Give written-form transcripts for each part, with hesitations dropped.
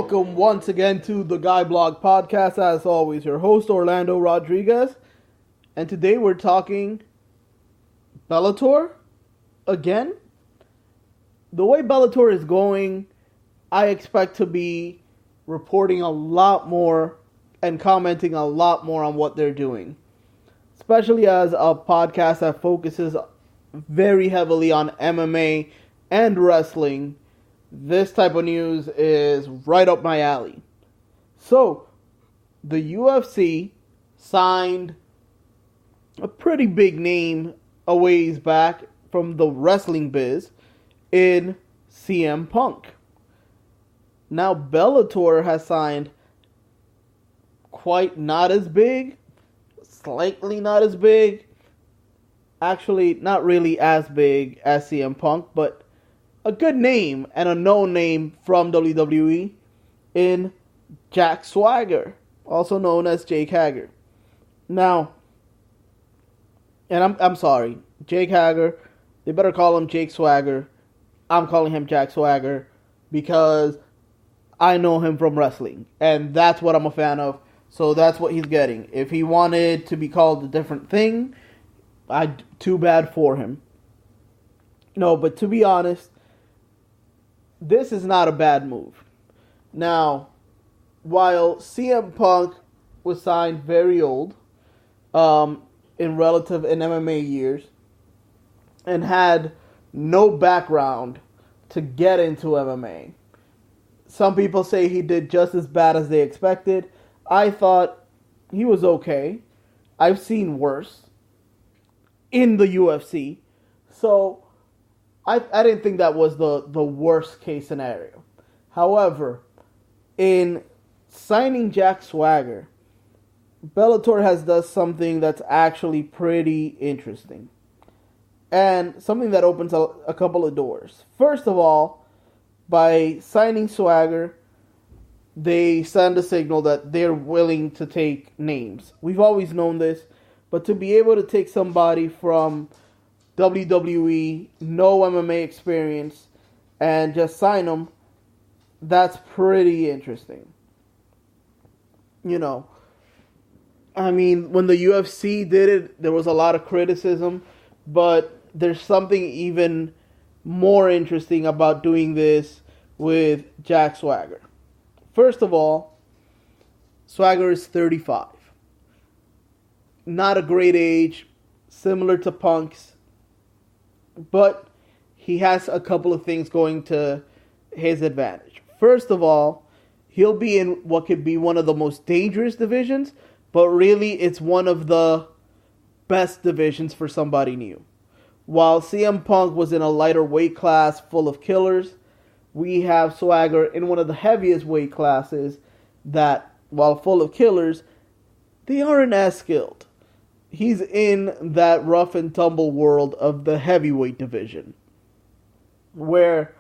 Welcome once again to the Guy Blog Podcast. As always, your host Orlando Rodriguez. And today we're talking Bellator again. The way Bellator is going, I expect to be reporting a lot more and commenting a lot more on what they're doing. Especially as a podcast that focuses very heavily on MMA and wrestling. This type of news is right up my alley. So, the UFC signed a pretty big name a ways back from the wrestling biz in CM Punk. Now, Bellator has signed quite not as big, slightly not as big, actually not really as big as CM Punk, but a good name and a known name from WWE in Jack Swagger, also known as Jake Hager. Now, and I'm sorry, Jake Hager, they better call him Jake Swagger. I'm calling him Jack Swagger because I know him from wrestling, and that's what I'm a fan of, so that's what he's getting. If he wanted to be called a different thing, too bad for him. No, but to be honest, this is not a bad move. Now, while CM Punk was signed very old, in MMA years, and had no background to get into MMA, some people say he did just as bad as they expected. I thought he was okay. I've seen worse in the UFC, so I didn't think that was the worst case scenario. However, in signing Jack Swagger, Bellator has done something that's actually pretty interesting. And something that opens a couple of doors. First of all, by signing Swagger, they send a signal that they're willing to take names. We've always known this, but to be able to take somebody from WWE, no MMA experience, and just sign them, that's pretty interesting. You know, I mean, when the UFC did it, there was a lot of criticism, but there's something even more interesting about doing this with Jack Swagger. First of all, Swagger is 35. Not a great age, similar to Punk's, but he has a couple of things going to his advantage. First of all, he'll be in what could be one of the most dangerous divisions, but really it's one of the best divisions for somebody new. While CM Punk was in a lighter weight class full of killers, we have Swagger in one of the heaviest weight classes that, while full of killers, they aren't as skilled. He's in that rough and tumble world of the heavyweight division, where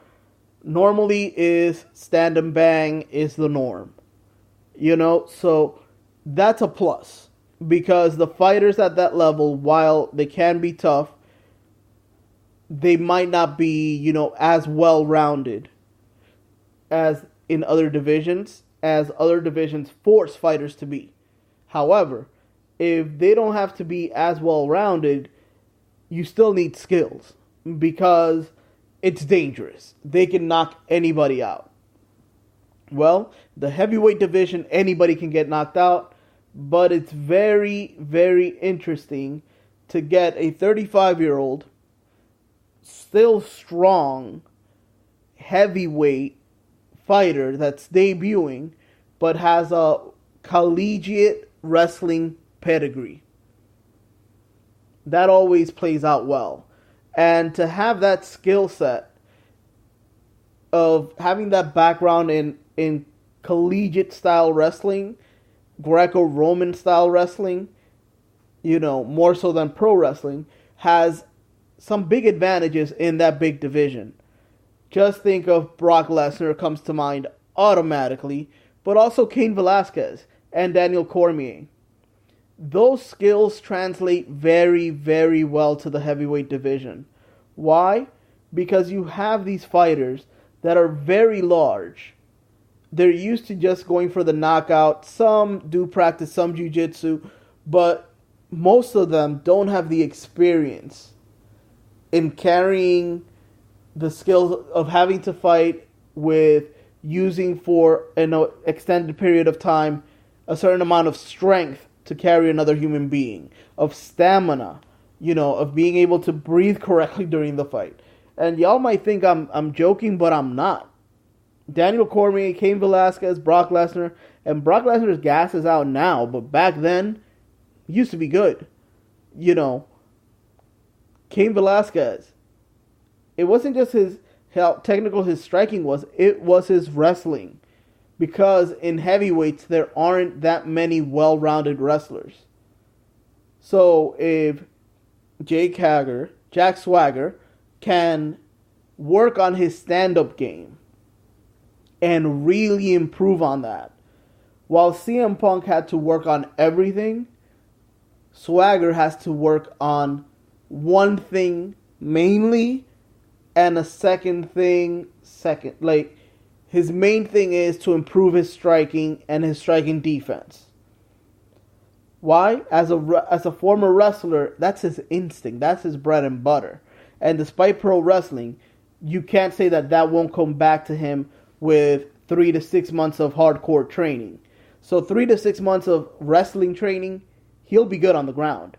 normally is stand and bang is the norm. You know, so that's a plus, because the fighters at that level, while they can be tough, they might not be, you know, as well-rounded as in other divisions, as other divisions force fighters to be. However, if they don't have to be as well-rounded, you still need skills, because it's dangerous. They can knock anybody out. Well, the heavyweight division, anybody can get knocked out, but it's very, very interesting to get a 35-year-old, still strong, heavyweight fighter that's debuting, but has a collegiate wrestling pedigree. That always plays out well. And to have that skill set of having that background in collegiate style wrestling, Greco-Roman style wrestling, you know, more so than pro wrestling, has some big advantages in that big division. Just think of Brock Lesnar comes to mind automatically, but also Cain Velasquez and Daniel Cormier. Those skills translate very, very well to the heavyweight division. Why? Because you have these fighters that are very large, they're used to just going for the knockout. Some do practice some jiu-jitsu, but most of them don't have the experience in carrying the skills of having to fight with using for an extended period of time a certain amount of strength to carry another human being, of stamina, of being able to breathe correctly during the fight. And y'all might think I'm joking, but I'm not. Daniel Cormier, Cain Velasquez, Brock Lesnar, and Brock Lesnar's gas is out now, but back then, he used to be good. Cain Velasquez, it wasn't just how technical his striking was, it was his wrestling. Because in heavyweights, there aren't that many well-rounded wrestlers. So if Jack Swagger, can work on his stand-up game and really improve on that, while CM Punk had to work on everything, Swagger has to work on one thing mainly, and a second thing second. Like, his main thing is to improve his striking and his striking defense. Why? As a former wrestler, that's his instinct. That's his bread and butter. And despite pro wrestling, you can't say that won't come back to him with 3 to 6 months of hardcore training. So 3 to 6 months of wrestling training, he'll be good on the ground.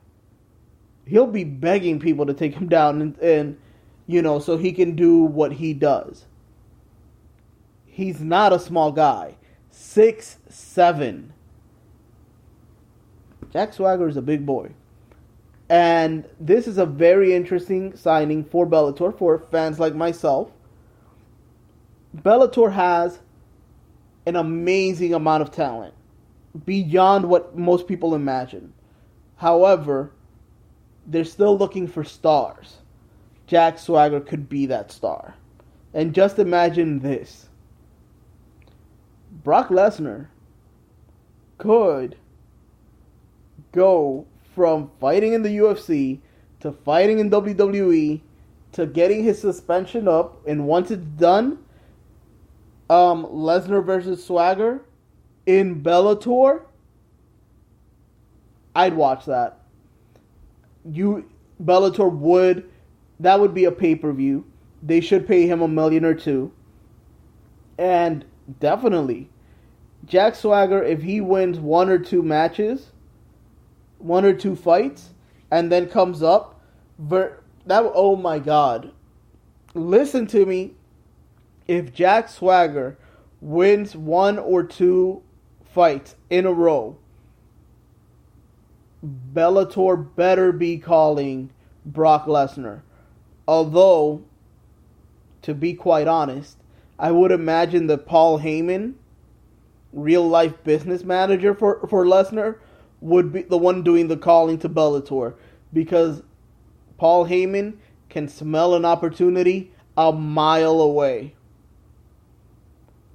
He'll be begging people to take him down and so he can do what he does. He's not a small guy. 6'7". Jack Swagger is a big boy. And this is a very interesting signing for Bellator, for fans like myself. Bellator has an amazing amount of talent, beyond what most people imagine. However, they're still looking for stars. Jack Swagger could be that star. And just imagine this. Brock Lesnar could go from fighting in the UFC to fighting in WWE to getting his suspension up, and once it's done, Lesnar versus Swagger in Bellator, I'd watch that. Bellator that would be a pay-per-view. They should pay him $1 million or $2 million. And definitely, Jack Swagger, if he wins 1 or 2 matches, 1 or 2 fights, and then comes up, oh my God. Listen to me. If Jack Swagger wins 1 or 2 fights in a row, Bellator better be calling Brock Lesnar. Although, to be quite honest, I would imagine that Paul Heyman, real life business manager for Lesnar, would be the one doing the calling to Bellator, because Paul Heyman can smell an opportunity a mile away.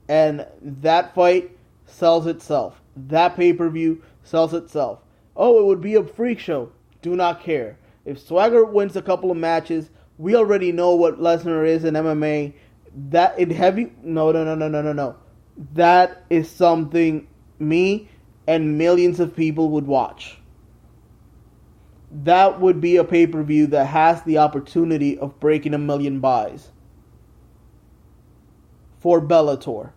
And that fight sells itself. That pay-per-view sells itself. Oh, it would be a freak show. Do not care. If Swagger wins a couple of matches, we already know what Lesnar is in MMA. That in heavy... No. That is something me and millions of people would watch. That would be a pay-per-view that has the opportunity of breaking 1 million buys. For Bellator.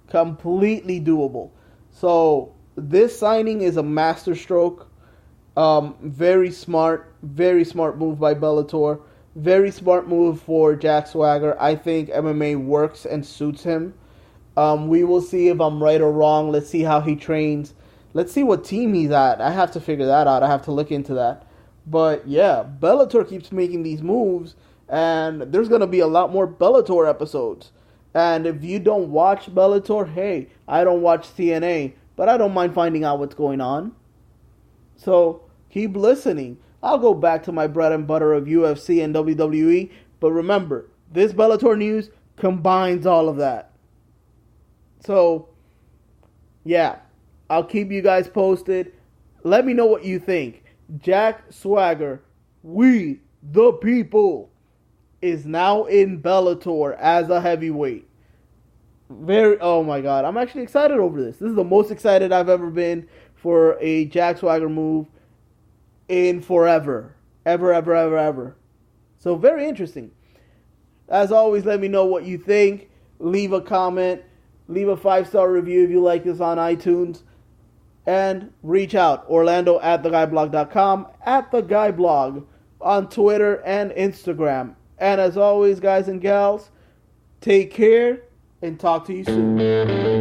Completely doable. So, this signing is a masterstroke. Very smart move by Bellator. Very smart move for Jack Swagger. I think MMA works and suits him. We will see if I'm right or wrong. Let's see how he trains. Let's see what team he's at. I have to figure that out. I have to look into that. But yeah, Bellator keeps making these moves, and there's going to be a lot more Bellator episodes. And if you don't watch Bellator, hey, I don't watch TNA, but I don't mind finding out what's going on. So keep listening. I'll go back to my bread and butter of UFC and WWE. But remember, this Bellator news combines all of that. So, yeah, I'll keep you guys posted. Let me know what you think. Jack Swagger, we the people, is now in Bellator as a heavyweight. Oh my god, I'm actually excited over this. This is the most excited I've ever been for a Jack Swagger move in forever. Ever. So very interesting. As always, let me know what you think. Leave a comment. Leave a 5-star review if you like this on iTunes. And reach out. Orlando at theguyblog.com, at theguyblog on Twitter and Instagram. And as always, guys and gals, take care and talk to you soon.